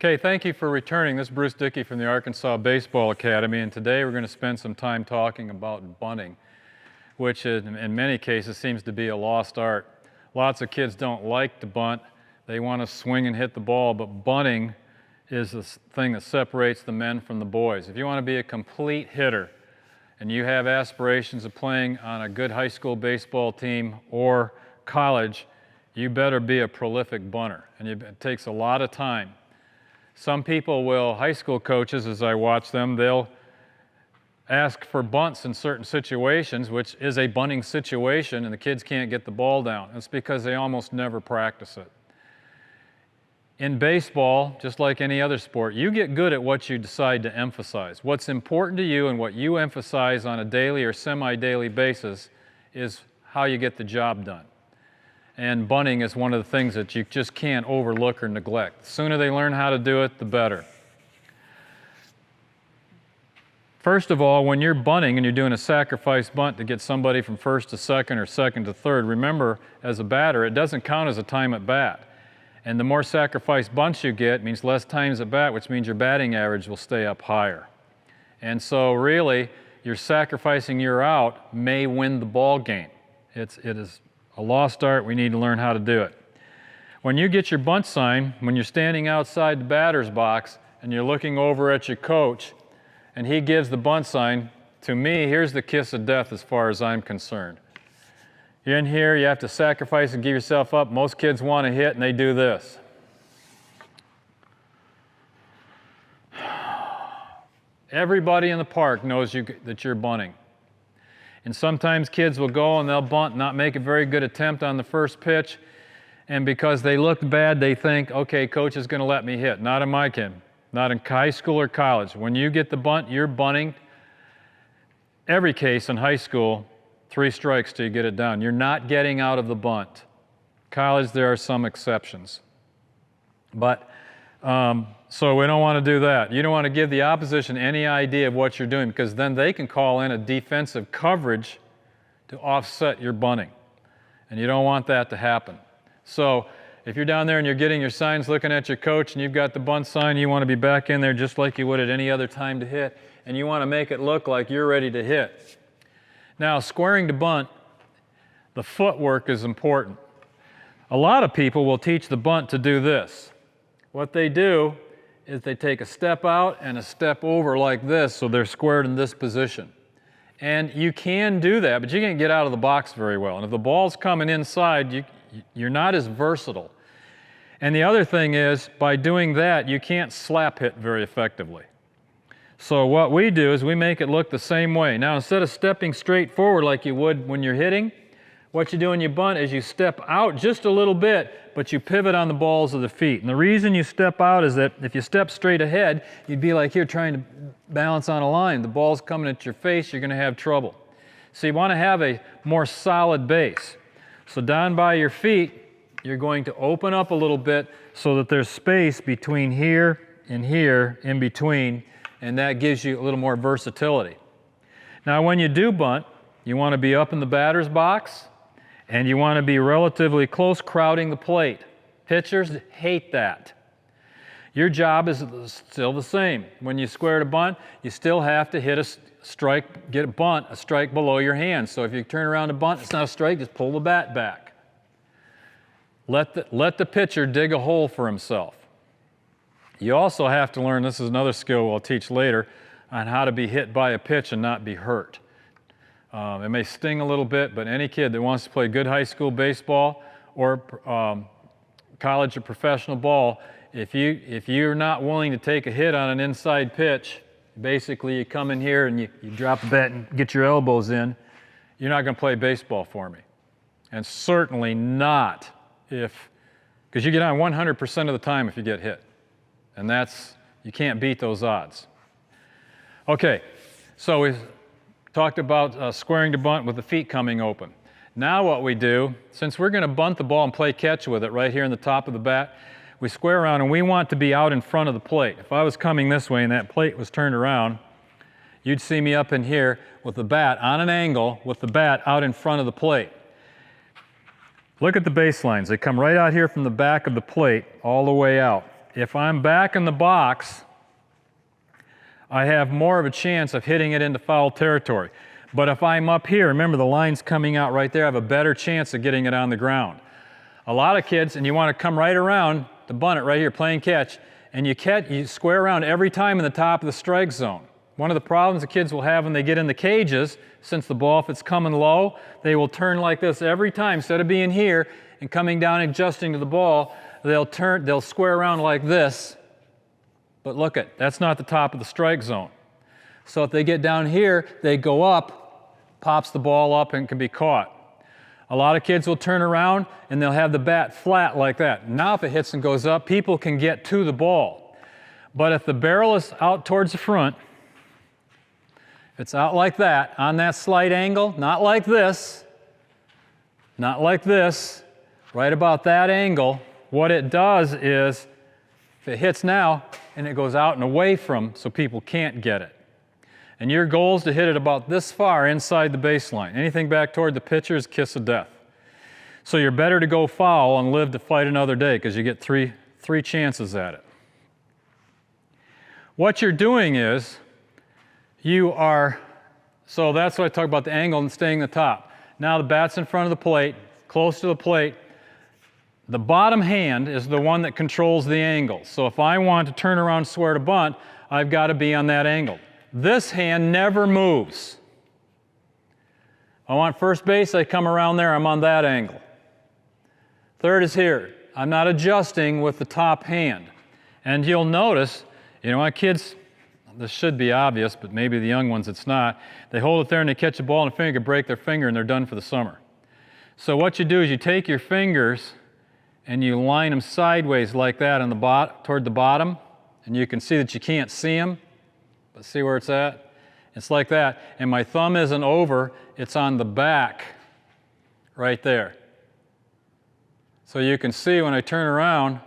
Okay, thank you for returning. This is Bruce Dickey from the Arkansas Baseball Academy, and today we're going to spend some time talking about bunting, which in many cases seems to be a lost art. Lots of kids don't like to bunt. They want to swing and hit the ball, but bunting is the thing that separates the men from the boys. If you want to be a complete hitter and you have aspirations of playing on a good high school baseball team or college, you better be a prolific bunter, and it takes a lot of time. Some people will, high school coaches, as I watch them, they'll ask for bunts in certain situations, which is a bunting situation, and the kids can't get the ball down. It's because they almost never practice it. In baseball, just like any other sport, you get good at what you decide to emphasize. What's important to you and what you emphasize on a daily or semi-daily basis is how you get the job done. And bunting is one of the things that you just can't overlook or neglect. The sooner they learn how to do it, the better. First of all, when you're bunting and you're doing a sacrifice bunt to get somebody from first to second or second to third, remember, as a batter, it doesn't count as a time at bat. And the more sacrifice bunts you get means less times at bat, which means your batting average will stay up higher. And so really, your sacrificing your out may win the ball game. It is a lost art. We need to learn how to do it. When you get your bunt sign, when you're standing outside the batter's box and you're looking over at your coach and he gives the bunt sign, to me, here's the kiss of death as far as I'm concerned. You're in here, you have to sacrifice and give yourself up. Most kids want to hit and they do this. Everybody in the park knows that you're bunting. And sometimes kids will go and they'll bunt, not make a very good attempt on the first pitch, and because they looked bad, they think, okay, coach is going to let me hit. Not in my kid, not in high school or college. When you get the bunt, you're bunting. Every case in high school, 3 strikes till you get it down. You're not getting out of the bunt. College, there are some exceptions. But so we don't want to do that. You don't want to give the opposition any idea of what you're doing, because then they can call in a defensive coverage to offset your bunting. And you don't want that to happen. So if you're down there and you're getting your signs looking at your coach and you've got the bunt sign, you want to be back in there just like you would at any other time to hit, and you want to make it look like you're ready to hit. Now, squaring to bunt, the footwork is important. A lot of people will teach the bunt to do this. What they do is they take a step out and a step over like this, so they're squared in this position. And you can do that, but you can't get out of the box very well. And if the ball's coming inside, you're not as versatile. And the other thing is, by doing that, you can't slap hit very effectively. So what we do is we make it look the same way. Now, instead of stepping straight forward like you would when you're hitting, what you do when you bunt is you step out just a little bit, but you pivot on the balls of the feet. And the reason you step out is that if you step straight ahead, you'd be like here trying to balance on a line. The ball's coming at your face, you're going to have trouble. So you want to have a more solid base. So down by your feet, you're going to open up a little bit so that there's space between here and here in between, and that gives you a little more versatility. Now when you do bunt, you want to be up in the batter's box, and you want to be relatively close, crowding the plate. Pitchers hate that. Your job is still the same. When you square to bunt, you still have to hit a strike, get a bunt, a strike below your hand. So if you turn around to bunt, it's not a strike, just pull the bat back. Let the pitcher dig a hole for himself. You also have to learn, this is another skill I'll teach later, on how to be hit by a pitch and not be hurt. It may sting a little bit, but any kid that wants to play good high school baseball or college or professional ball, if you're not willing to take a hit on an inside pitch, basically you come in here and you drop the bat and get your elbows in, you're not going to play baseball for me. And certainly not because you get on 100% of the time if you get hit. And you can't beat those odds. Okay, so we talked about squaring to bunt with the feet coming open. Now what we do, since we're going to bunt the ball and play catch with it right here in the top of the bat, we square around and we want to be out in front of the plate. If I was coming this way and that plate was turned around, you'd see me up in here with the bat on an angle with the bat out in front of the plate. Look at the baselines. They come right out here from the back of the plate all the way out. if I'm back in the box, I have more of a chance of hitting it into foul territory. But if I'm up here, remember the line's coming out right there, I have a better chance of getting it on the ground. A lot of kids, and you want to come right around to bunt it right here, playing catch, and you square around every time in the top of the strike zone. One of the problems the kids will have when they get in the cages, since the ball, if it's coming low, they will turn like this every time. Instead of being here and coming down and adjusting to the ball, they'll square around like this. But look at, that's not the top of the strike zone. So if they get down here, they go up, pops the ball up and can be caught. A lot of kids will turn around and they'll have the bat flat like that. Now if it hits and goes up, people can get to the ball. But if the barrel is out towards the front, if it's out like that, on that slight angle, not like this, right about that angle, what it does is, if it hits now, and it goes out and away from, so people can't get it. And your goal is to hit it about this far inside the baseline. Anything back toward the pitcher is kiss of death. So you're better to go foul and live to fight another day because you get three chances at it. What you're doing is, so that's what I talk about, the angle and staying the top. Now the bat's in front of the plate, close to the plate. The bottom hand is the one that controls the angle. So if I want to turn around and square to bunt, I've got to be on that angle. This hand never moves. I want first base, I come around there, I'm on that angle. Third is here. I'm not adjusting with the top hand. And you'll notice, my kids, this should be obvious, but maybe the young ones it's not, they hold it there and they catch the ball and a finger could break their finger and they're done for the summer. So what you do is you take your fingers and you line them sideways like that on toward the bottom, and you can see that you can't see them, but see where it's at? It's like that, and my thumb isn't over, it's on the back right there. So you can see when I turn around,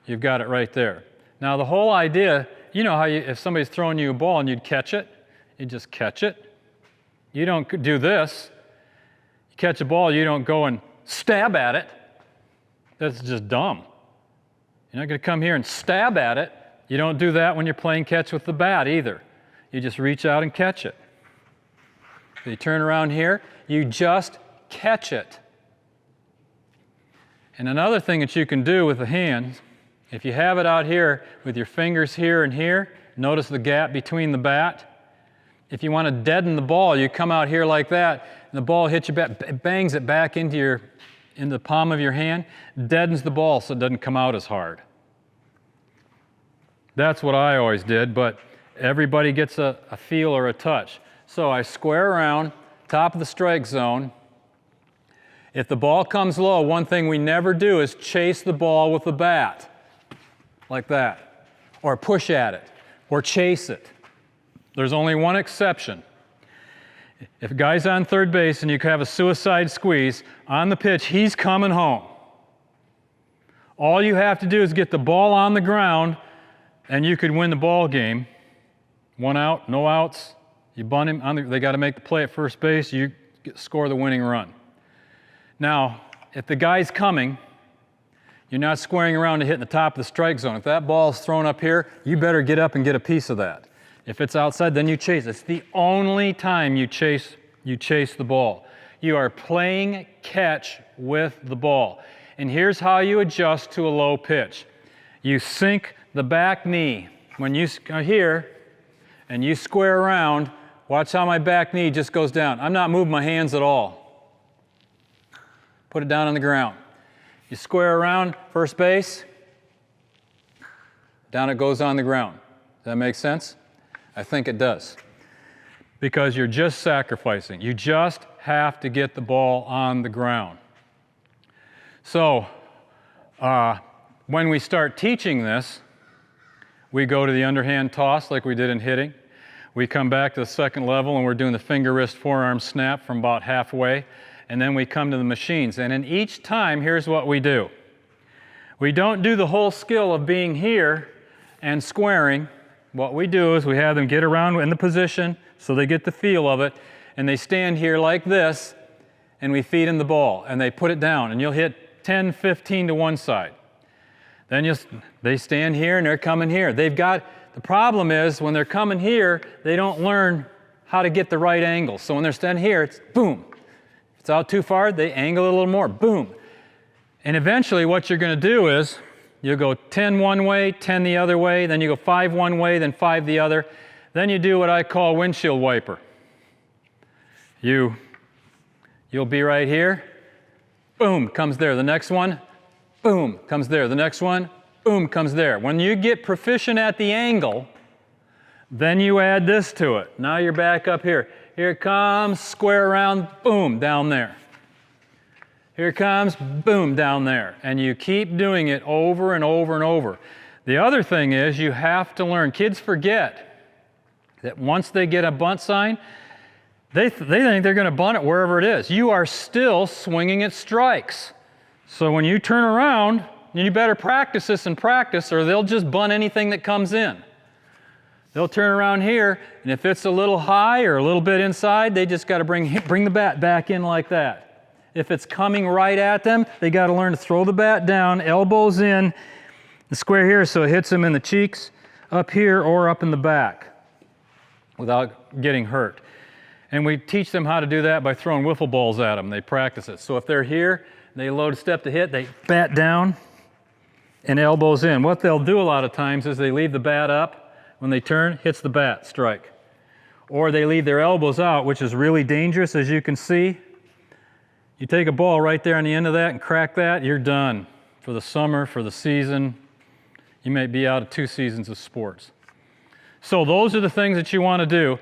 you've got it right there. Now the whole idea, you know how if somebody's throwing you a ball and you'd catch it, you just catch it. You don't do this. You catch a ball, you don't go and stab at it. That's just dumb. You're not going to come here and stab at it. You don't do that when you're playing catch with the bat either. You just reach out and catch it. So you turn around here, you just catch it. And another thing that you can do with the hand, if you have it out here with your fingers here and here, notice the gap between the bat. If you want to deaden the ball, you come out here like that, and the ball hits you back, it bangs it back into the palm of your hand, deadens the ball so it doesn't come out as hard. That's what I always did, but everybody gets a feel or a touch. So I square around, top of the strike zone. If the ball comes low, one thing we never do is chase the ball with the bat, like that, or push at it, or chase it. There's only one exception. If a guy's on third base and you have a suicide squeeze, on the pitch, he's coming home. All you have to do is get the ball on the ground, and you could win the ball game. 1 out, no outs. You bunt him, they got to make the play at first base, you score the winning run. Now, if the guy's coming, you're not squaring around to hit the top of the strike zone. If that ball's thrown up here, you better get up and get a piece of that. If it's outside, then you chase. It's the only time you chase the ball. You are playing catch with the ball. And here's how you adjust to a low pitch. You sink the back knee. When you are here and you square around, watch how my back knee just goes down. I'm not moving my hands at all. Put it down on the ground. You square around, first base, down it goes on the ground. Does that make sense? I think it does. Because you're just sacrificing. You just have to get the ball on the ground. So, when we start teaching this, we go to the underhand toss like we did in hitting. We come back to the second level and we're doing the finger, wrist, forearm snap from about halfway. And then we come to the machines. And in each time, here's what we do. We don't do the whole skill of being here and squaring. What we do is we have them get around in the position so they get the feel of it, and they stand here like this, and we feed them the ball, and they put it down, and you'll hit 10, 15 to one side. Then they stand here and they're coming here. The problem is when they're coming here, they don't learn how to get the right angle. So when they're standing here, it's boom. If it's out too far, they angle it a little more, boom. And eventually what you're going to do is you'll go 10 one way, 10 the other way, then you go 5 one way, then 5 the other. Then you do what I call windshield wiper. You'll be right here, boom, comes there. The next one, boom, comes there. The next one, boom, comes there. When you get proficient at the angle, then you add this to it. Now you're back up here. Here it comes, square around, boom, down there. Here it comes, boom, down there. And you keep doing it over and over and over. The other thing is you have to learn. Kids forget that once they get a bunt sign, they think they're going to bunt it wherever it is. You are still swinging at strikes. So when you turn around, you better practice this and practice, or they'll just bunt anything that comes in. They'll turn around here, and if it's a little high or a little bit inside, they just got to bring the bat back in like that. If it's coming right at them, they got to learn to throw the bat down, elbows in, the square here so it hits them in the cheeks, up here or up in the back without getting hurt. And we teach them how to do that by throwing wiffle balls at them. They practice it. So if they're here, they load a step to hit, they bat down and elbows in. What they'll do a lot of times is they leave the bat up. When they turn, hits the bat, strike. Or they leave their elbows out, which is really dangerous, as you can see. You take a ball right there on the end of that and crack that, you're done for the summer, for the season. You may be out of 2 seasons of sports. So those are the things that you want to do.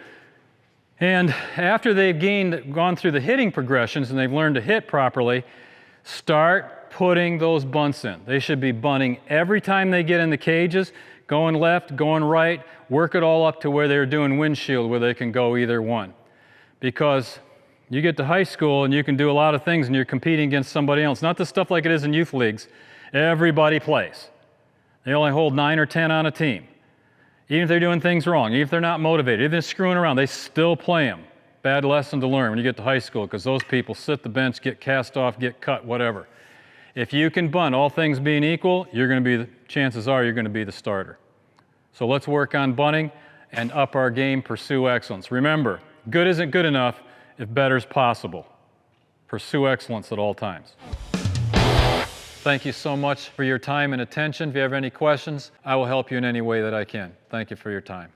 And after they've gone through the hitting progressions and they've learned to hit properly, start putting those bunts in. They should be bunting every time they get in the cages, going left, going right, work it all up to where they're doing windshield, where they can go either one. Because you get to high school and you can do a lot of things and you're competing against somebody else. Not the stuff like it is in youth leagues. Everybody plays. They only hold 9 or 10 on a team. Even if they're doing things wrong, even if they're not motivated, even if they're screwing around, they still play them. Bad lesson to learn when you get to high school, because those people sit the bench, get cast off, get cut, whatever. If you can bunt, all things being equal, chances are you're going to be the starter. So let's work on bunting and up our game, pursue excellence. Remember, good isn't good enough if better's possible. Pursue excellence at all times. Thank you so much for your time and attention. If you have any questions, I will help you in any way that I can. Thank you for your time.